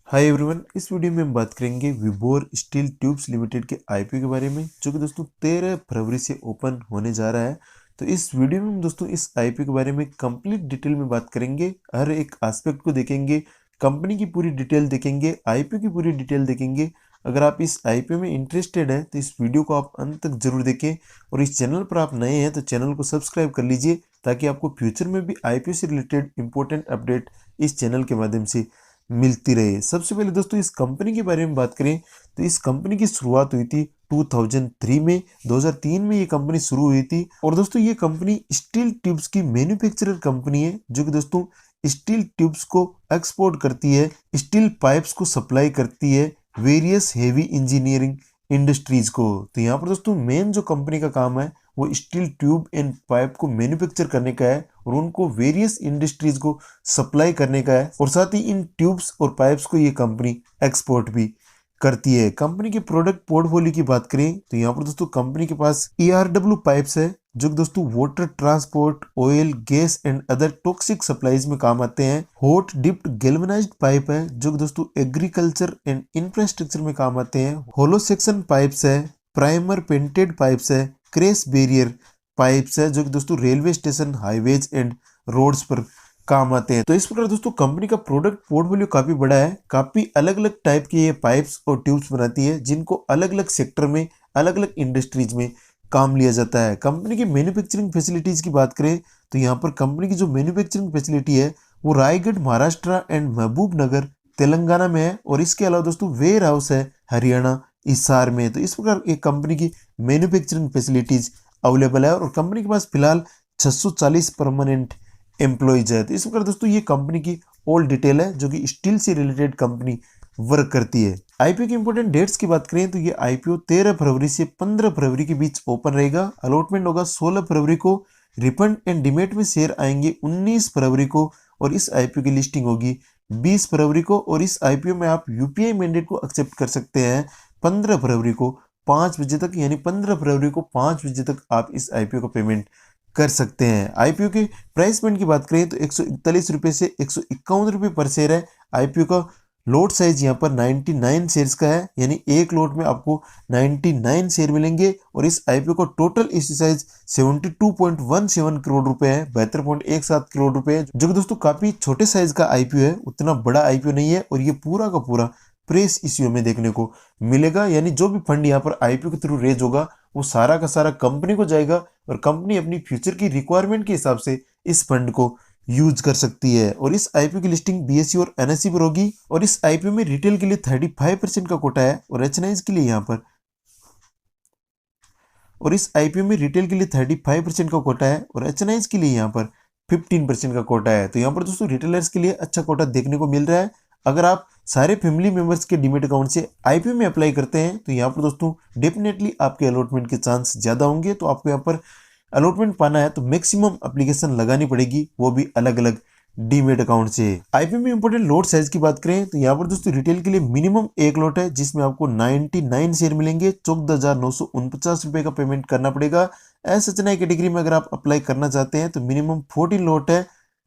Hi everyone, इस video में हम बात करेंगे विबोर स्टील ट्यूब्स लिमिटेड के आईपीओ के बारे में, जो कि दोस्तों 13 फरवरी से ओपन होने जा रहा है। तो इस वीडियो में हम दोस्तों इस आईपीओ के बारे में कंप्लीट डिटेल में बात करेंगे, हर एक एस्पेक्ट को देखेंगे, कंपनी की पूरी डिटेल देखेंगे, आईपीओ की पूरी डिटेल देखेंगे। अगर आप इस आईपीओ में इंटरेस्टेड है तो इस वीडियो को आप अंत तक जरूर देखें, और इस चैनल पर आप नए हैं तो चैनल को सब्सक्राइब कर लीजिए, ताकि आपको फ्यूचर में भी आईपीओ से रिलेटेड इंपॉर्टेंट अपडेट इस चैनल के माध्यम से मिलती रहे। सबसे पहले दोस्तों इस कंपनी के बारे में बात करें तो इस कंपनी की शुरुआत हुई थी 2003 में। 2003 में ये कंपनी शुरू हुई थी, और दोस्तों ये कंपनी स्टील ट्यूब्स की मैन्युफैक्चरर कंपनी है, जो कि दोस्तों स्टील ट्यूब्स को एक्सपोर्ट करती है, स्टील पाइप्स को सप्लाई करती है वेरियस हेवी इंजीनियरिंग इंडस्ट्रीज को। तो यहाँ पर दोस्तों मेन जो कंपनी का काम है वो स्टील ट्यूब एंड पाइप को मैन्युफैक्चर करने का है, और उनको वेरियस इंडस्ट्रीज को सप्लाई करने का है, और साथ ही इन ट्यूब्स और पाइप्स को ये कंपनी एक्सपोर्ट भी करती है। कंपनी के प्रोडक्ट पोर्टफोलियो की बात करें तो यहाँ पर दोस्तों कंपनी के पास ERW पाइप्स है, जो दोस्तों water transport, oil, gas and other toxic supplies में काम आते हैं। हॉट डिप्ड गैल्वेनाइज्ड पाइप है, जो दोस्तों एग्रीकल्चर एंड इंफ्रास्ट्रक्चर में काम आते हैं। होलो सेक्शन पाइप्स है, प्राइमर पेंटेड पाइप्स है, क्रैश बैरियर पाइप्स है, जो कि दोस्तों railway station, highways and roads पर काम आते हैं। तो इस प्रकार दोस्तों कंपनी का प्रोडक्ट पोर्टफोलियो काफी बड़ा है, काफी अलग अलग टाइप के ये पाइप्स और ट्यूब्स बनाती है, जिनको अलग अलग सेक्टर में, अलग अलग इंडस्ट्रीज में काम लिया जाता है। कंपनी की मैन्युफैक्चरिंग फैसिलिटीज की बात करें तो यहाँ पर कंपनी की जो मैन्युफैक्चरिंग फैसिलिटी है वो रायगढ़ महाराष्ट्र एंड महबूब नगर तेलंगाना में है, और इसके अलावा दोस्तों वेयर हाउस है हरियाणा हिसार में। तो इस प्रकार एक कंपनी की मैन्युफैक्चरिंग फैसिलिटीज अवेलेबल है, और कंपनी के पास फिलहाल 640 परमानेंट एम्प्लॉइज है। तो इस प्रकार दोस्तों ये कंपनी की ऑल डिटेल है, जो कि स्टील से रिलेटेड कंपनी वर्क करती है। आईपीओ की इंपॉर्टेंट डेट्स की बात करें तो ये आईपीओ 13 फरवरी से 15 फरवरी के बीच ओपन रहेगा। अलॉटमेंट होगा 16 फरवरी को, रिफंड एंड डिमेट में शेयर आएंगे 19 फरवरी को, और इस आईपीओ की लिस्टिंग होगी 20 फरवरी को, और इस आईपीओ में आप यूपीआई मैंडेट को एक्सेप्ट कर सकते हैं 15 फरवरी को 5 बजे तक, यानी 15 फरवरी को 5 बजे तक आप इस आईपीओ का पेमेंट कर सकते हैं। आईपीओ के प्राइस पॉइंट की बात करें तो 141 रुपये से 151 रुपये पर शेयर है। आईपीओ का लोट साइज यहाँ पर 99 शेयर्स का है, यानी एक लोट में आपको 99 शेयर मिलेंगे, और इस आईपीओ का टोटल इश्यू साइज 72.17 करोड़ रुपए है, 72.17 करोड़ रुपए है, जो कि दोस्तों काफी छोटे साइज का आईपीओ है, उतना बड़ा आईपीओ नहीं है, और ये पूरा का पूरा प्रेस इश्यू में देखने को मिलेगा। यानी जो भी फंड यहाँ पर आईपीओ के थ्रू रेज होगा वो सारा का सारा कंपनी को जाएगा, और कंपनी अपनी फ्यूचर की रिक्वायरमेंट के हिसाब से इस फंड को यूज कर सकती है। और इस आईपीओ की लिस्टिंग बीएसई और एनएसई पर होगी, और इस आईपीओ में रिटेल के लिए 35% का कोटा है, और एचएनआईज के लिए यहाँ पर और इस आईपीओ में रिटेल के लिए 35% का कोटा है, और एचएनआईज के लिए यहाँ पर 15% का कोटा है। तो यहाँ पर दोस्तों रिटेलर्स के लिए अच्छा कोटा देखने को मिल रहा है। अगर आप सारे फैमिली मेंबर्स के डीमेट अकाउंट से आईपीओ में अप्लाई करते हैं तो यहाँ पर दोस्तों डेफिनेटली आपके अलॉटमेंट के चांस ज़्यादा होंगे। तो आपको यहाँ पर अलॉटमेंट पाना है तो मैक्सिमम एप्लीकेशन लगानी पड़ेगी, वो भी अलग अलग डीमेट अकाउंट से। आईपीओ में इंपोर्टेंट लॉट साइज की बात करें तो यहाँ पर दोस्तों रिटेल के लिए मिनिमम एक लॉट है, जिसमें आपको 99 शेयर मिलेंगे, 14,949 रुपए का पेमेंट करना पड़ेगा। एसएचएनआई कैटेगरी में अगर आप अप्लाई करना चाहते हैं तो मिनिमम 14 लॉट है,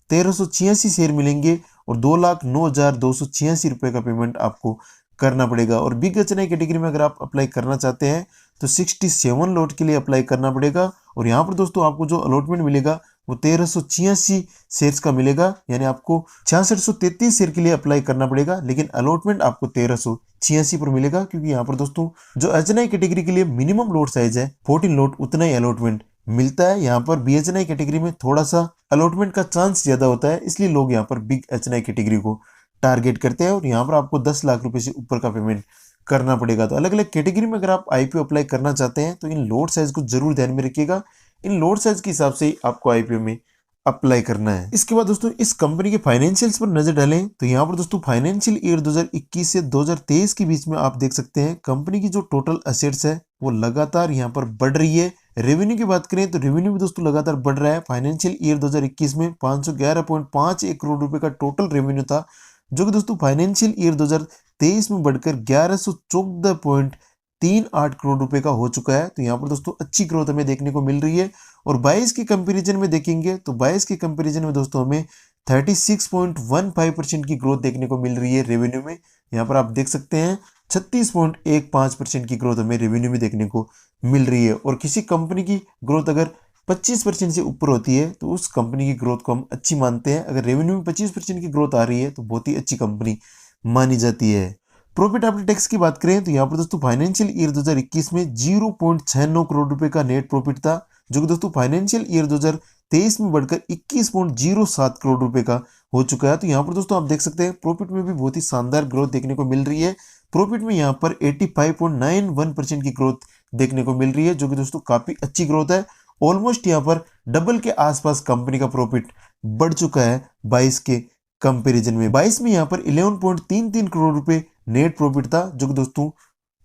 1386 शेयर मिलेंगे, और 2,09,286 रुपए का पेमेंट आपको करना पड़ेगा। और बिग एचएनआई कैटेगरी में अगर आप अप्लाई करना चाहते हैं तो 67 लॉट के लिए अप्लाई करना पड़ेगा, और यहाँ पर दोस्तों आपको जो अलॉटमेंट मिलेगा वो 1386 शेयर्स का मिलेगा, यानी आपको 6633 शेयर के लिए अप्लाई करना पड़ेगा, लेकिन अलॉटमेंट आपको 1386 पर मिलेगा, क्योंकि यहाँ पर दोस्तों जो एचएनआई कैटेगरी के लिए मिनिमम लॉट साइज है 14 लॉट, उतना ही अलॉटमेंट मिलता है। यहाँ पर बीएचएनआई कैटेगरी में थोड़ा सा अलॉटमेंट का चांस ज्यादा होता है, इसलिए लोग यहाँ पर बिग एचएनआई कैटेगरी को टारगेट करते हैं, और यहाँ पर आपको 10 लाख रुपए से ऊपर का पेमेंट करना पड़ेगा। तो अलग अलग कैटेगरी में अगर आप आईपीओ अप्लाई करना चाहते हैं तो इन लोड साइज को जरूर ध्यान में रखिएगा, इन लोड साइज के हिसाब से ही आपको आईपीओ में अप्लाई करना है। इसके बाद दोस्तों इस कंपनी के फाइनेंशियल्स पर नजर डालें तो यहाँ पर दोस्तों फाइनेंशियल ईयर 2021 से 2023 के बीच में आप देख सकते हैं कंपनी की जो टोटल असेट्स है वो लगातार यहाँ पर बढ़ रही है। रेवेन्यू की बात करें तो रेवेन्यू भी दोस्तों लगातार बढ़ रहा है। फाइनेंशियल ईयर 2021 में 511.51 करोड़ रुपए का टोटल रेवेन्यू था, जो कि दोस्तों फाइनेंशियल ईयर 2023 में बढ़कर 1114.38 करोड़ रुपए का हो चुका है। तो यहाँ पर दोस्तों अच्छी ग्रोथ हमें देखने को मिल रही है। और 22 के कंपैरिजन में देखेंगे तो 22 के कंपैरिजन में दोस्तों हमें 36.15% की ग्रोथ देखने को मिल रही है रेवेन्यू में, यहाँ पर आप देख सकते हैं 36.15% की ग्रोथ हमें रेवेन्यू में देखने को मिल रही है। और किसी कंपनी की ग्रोथ अगर 25% से ऊपर होती है तो उस कंपनी की ग्रोथ को हम अच्छी मानते हैं। अगर रेवेन्यू में 25% की ग्रोथ आ रही है तो बहुत ही अच्छी कंपनी मानी जाती है। प्रॉफिट आफ्टर टैक्स की बात करें तो यहाँ पर दोस्तों फाइनेंशियल ईयर 2021 में 0.69 करोड़ रुपए का नेट प्रॉफिट था, जो कि दोस्तों फाइनेंशियल ईयर 2023 में बढ़कर 21.07 करोड़ रुपए का हो चुका है। तो यहाँ पर दोस्तों आप देख सकते हैं प्रॉफिट में भी बहुत ही शानदार ग्रोथ देखने को मिल रही है। प्रॉफिट में यहाँ पर 85.91% की ग्रोथ देखने को मिल रही है, जो कि दोस्तों काफी अच्छी ग्रोथ है। ऑलमोस्ट यहाँ पर डबल के आसपास कंपनी का प्रॉफिट बढ़ चुका है 22 के कंपैरिजन में। 22 में यहाँ पर 11.33 करोड़ रुपए नेट प्रॉफिट था, जो कि दोस्तों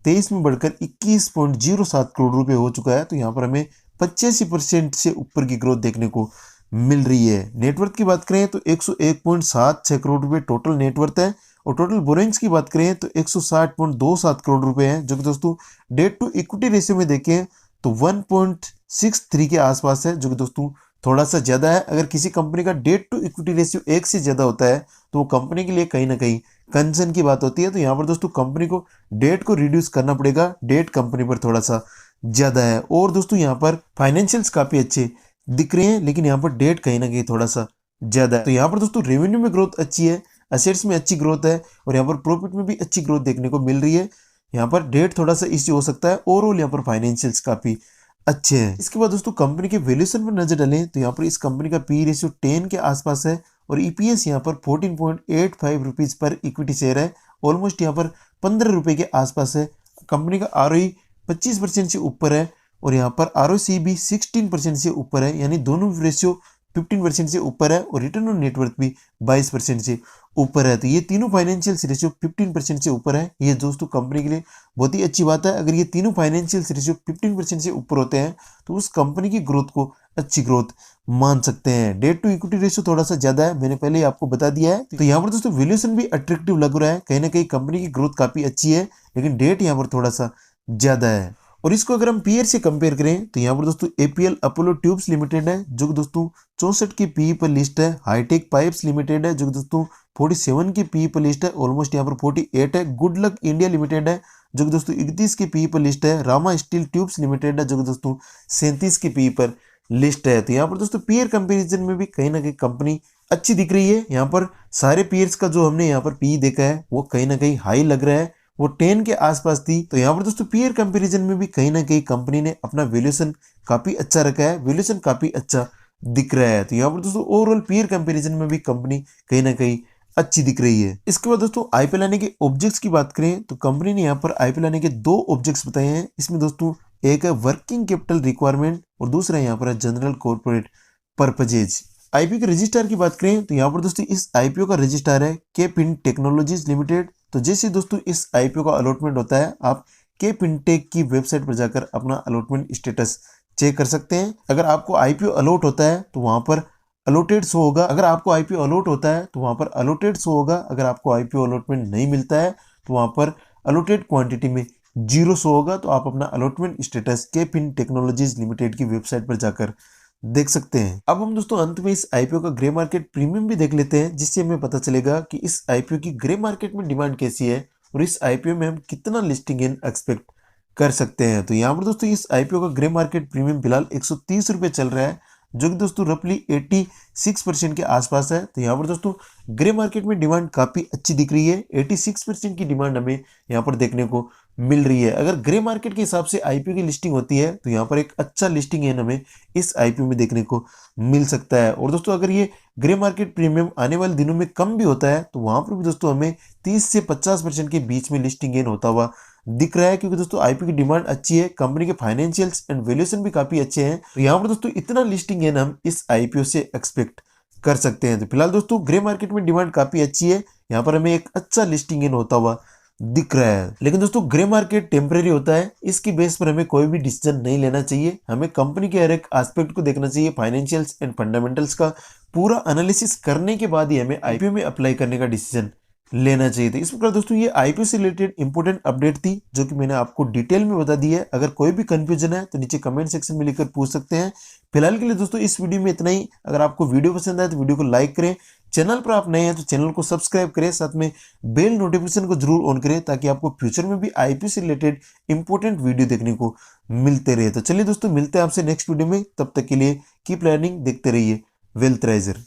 23 में बढ़कर 21.07 करोड़ रुपए हो चुका है। तो यहाँ पर हमें 85% से ऊपर की ग्रोथ देखने को मिल रही है। नेटवर्थ की बात करें तो 101.76 करोड़ रुपए टोटल नेटवर्थ है। और टोटल बोरेंग्स की बात करें तो 160.27 करोड़ रुपए है, जो कि दोस्तों डेट टू इक्विटी रेशियो में देखें तो 1.63 के आसपास है, जो कि दोस्तों थोड़ा सा ज्यादा है। अगर किसी कंपनी का डेट टू इक्विटी रेशियो 1 से ज्यादा होता है तो वो कंपनी के लिए कहीं ना कहीं कंसर्न की बात होती है। तो यहाँ पर दोस्तों कंपनी को डेट को रिड्यूस करना पड़ेगा, डेट कंपनी पर थोड़ा सा ज्यादा है। और दोस्तों यहाँ पर फाइनेंशियल्स काफी अच्छे दिख रहे हैं, लेकिन यहाँ पर डेट कहीं ना कहीं थोड़ा सा ज्यादा है। तो यहाँ पर दोस्तों रेवेन्यू में ग्रोथ अच्छी है, असेट्स में अच्छी ग्रोथ है, और यहाँ पर प्रॉफिट में भी अच्छी ग्रोथ देखने को मिल रही है। यहाँ पर डेट थोड़ा सा इश्यू हो सकता है। ओवरऑल यहाँ पर फाइनेंशियल्स काफी अच्छे हैं। इसके बाद दोस्तों कंपनी के वैल्यूएशन पर नजर डालें तो यहाँ पर इस कंपनी का पी रेशियो 10 के आसपास है, और ईपीएस यहाँ पर 14.85 रुपीज पर इक्विटी शेयर है। ऑलमोस्ट यहाँ पर 15 रुपए के आसपास है। कंपनी का आरओई 25% से ऊपर है, और यहाँ पर आरओसी भी 16% से ऊपर है, यानी दोनों रेशियो 15% से ऊपर है। और रिटर्न ऑन नेटवर्थ भी 22% से ऊपर है। तो ये तीनों फाइनेंशियल रेशियो 15% से ऊपर है। ये दोस्तों कंपनी के लिए बहुत ही अच्छी बात है। अगर ये तीनों फाइनेंशियल रेशियो 15% से ऊपर होते हैं तो उस कंपनी की ग्रोथ को अच्छी ग्रोथ मान सकते हैं। डेट टू इक्विटी रेशियो थोड़ा सा ज्यादा है, मैंने पहले ही आपको बता दिया है। तो यहाँ पर दोस्तों वैल्यूएशन भी अट्रैक्टिव लग रहा है, कहीं ना कहीं कंपनी की ग्रोथ काफी अच्छी है, लेकिन डेट यहाँ पर थोड़ा सा ज्यादा है। और इसको अगर हम पीयर से कंपेयर करें तो यहाँ पर दोस्तों एपीएल अपोलो ट्यूब्स लिमिटेड है, जो कि दोस्तों 64 की पी पर लिस्ट है। हाईटेक पाइप्स लिमिटेड है, जो कि दोस्तों 47 की पी पर लिस्ट है। ऑलमोस्ट यहाँ पर 48 है। गुड लक इंडिया लिमिटेड है, जो कि दोस्तों 31 की पी पर लिस्ट है। रामा स्टील ट्यूब्स लिमिटेड है, जो कि दोस्तों 37 की पी पर लिस्ट है। तो यहाँ पर दोस्तों पीयर कंपेरिजन में भी कहीं ना कहीं कंपनी अच्छी दिख रही है। यहाँ पर सारे पीयर्स का जो हमने यहाँ पर पी देखा है वो कहीं ना कहीं हाई लग रहा है, वो 10 के आसपास थी। तो यहाँ पर दोस्तों पीयर कंपैरिजन में भी कहीं ना कहीं कंपनी ने अपना वैल्यूएशन काफी अच्छा रखा है, वैल्यूएशन काफी अच्छा दिख रहा है। तो यहाँ पर दोस्तों ओवरऑल पीयर कंपैरिजन में भी कंपनी कहीं ना कहीं अच्छी दिख रही है। इसके बाद दोस्तों आईपीओ लाने के ऑब्जेक्ट्स की बात करें तो कंपनी ने यहाँ पर आईपीओ लाने के 2 ऑब्जेक्ट्स बताए हैं। इसमें दोस्तों एक है वर्किंग कैपिटल रिक्वायरमेंट, और दूसरा यहाँ पर है जनरल कॉर्पोरेट पर्पजेज। आईपीओ के रजिस्ट्रार की बात करें तो यहाँ पर दोस्तों इस आईपीओ का रजिस्ट्रार है केपिन टेक्नोलॉजीज लिमिटेड। तो जैसे दोस्तों इस आईपीओ का अलॉटमेंट होता है, आप केपिनटेक की वेबसाइट पर जाकर अपना अलॉटमेंट स्टेटस चेक कर सकते हैं। अगर आपको आईपीओ अलॉट होता है तो वहां पर अलॉटेड शो होगा, अगर आपको आईपीओ अलॉट होता है तो वहां पर अलॉटेड शो होगा। अगर आपको आईपीओ अलॉटमेंट नहीं मिलता है तो वहां पर अलॉटेड क्वांटिटी में 0 शो होगा। तो आप अपना अलॉटमेंट स्टेटस केपिन टेक्नोलॉजीज लिमिटेड की वेबसाइट पर जाकर देख सकते हैं। अब हम दोस्तों अंत में इस आईपीओ का ग्रे मार्केट प्रीमियम भी देख लेते हैं, जिससे हमें पता चलेगा कि इस आईपीओ की ग्रे मार्केट में डिमांड कैसी है और इस आईपीओ में हम कितना लिस्टिंग गेन एक्सपेक्ट कर सकते हैं। तो यहाँ पर दोस्तों इस आईपीओ का ग्रे मार्केट प्रीमियम फिलहाल 130 रुपये चल रहा है, जो कि दोस्तों रफली 86% के आसपास है। तो यहाँ पर दोस्तों ग्रे मार्केट में डिमांड काफी अच्छी दिख रही है। 86% की डिमांड हमें यहाँ पर देखने को मिल रही है। अगर ग्रे मार्केट के हिसाब से आईपीओ की लिस्टिंग होती है तो यहाँ पर एक अच्छा लिस्टिंग है हमें इस आईपीओ में देखने को मिल सकता है। और दोस्तों अगर ये ग्रे मार्केट प्रीमियम आने वाले दिनों में कम भी होता है तो वहां पर भी दोस्तों हमें 30 से 50% के बीच में लिस्टिंग गेन होता हुआ दिख रहा है, क्योंकि दोस्तों आईपीओ की डिमांड अच्छी है, कंपनी के फाइनेंशियल्स एंड वैल्यूएशन भी काफी अच्छे हैं। तो यहाँ पर दोस्तों इतना लिस्टिंग गेन हम इस आईपीओ से एक्सपेक्ट कर सकते हैं। तो फिलहाल दोस्तों ग्रे मार्केट में डिमांड काफी अच्छी है, यहाँ पर हमें एक अच्छा लिस्टिंग गेन होता हुआ दिख रहा है। लेकिन दोस्तों ग्रे मार्केट टेम्परेरी होता है, इसकी बेस पर हमें कोई भी डिसीजन नहीं लेना चाहिए। हमें कंपनी के हर एक एस्पेक्ट को देखना चाहिए, फाइनेंशियल्स एंड फंडामेंटल्स का पूरा एनालिसिस करने के बाद ही हमें आईपीओ में अप्लाई करने का डिसीजन लेना चाहिए। तो इस प्रकार दोस्तों ये आईपीओ से रिलेटेड इंपॉर्टेंट अपडेट थी, जो कि मैंने आपको डिटेल में बता दी है। अगर कोई भी कंफ्यूजन है तो नीचे कमेंट सेक्शन में लिखकर पूछ सकते हैं। फिलहाल के लिए दोस्तों इस वीडियो में इतना ही। अगर आपको वीडियो पसंद आए तो वीडियो को लाइक करें, चैनल पर आप नए हैं तो चैनल को सब्सक्राइब करें, साथ में बेल नोटिफिकेशन को जरूर ऑन करें ताकि आपको फ्यूचर में भी आईपीओ से रिलेटेड इंपॉर्टेंट वीडियो देखने को मिलते रहे। तो चलिए दोस्तों, मिलते हैं आपसे नेक्स्ट वीडियो में, तब तक के लिए कीप लर्निंग, देखते रहिए वेल्थ राइजर।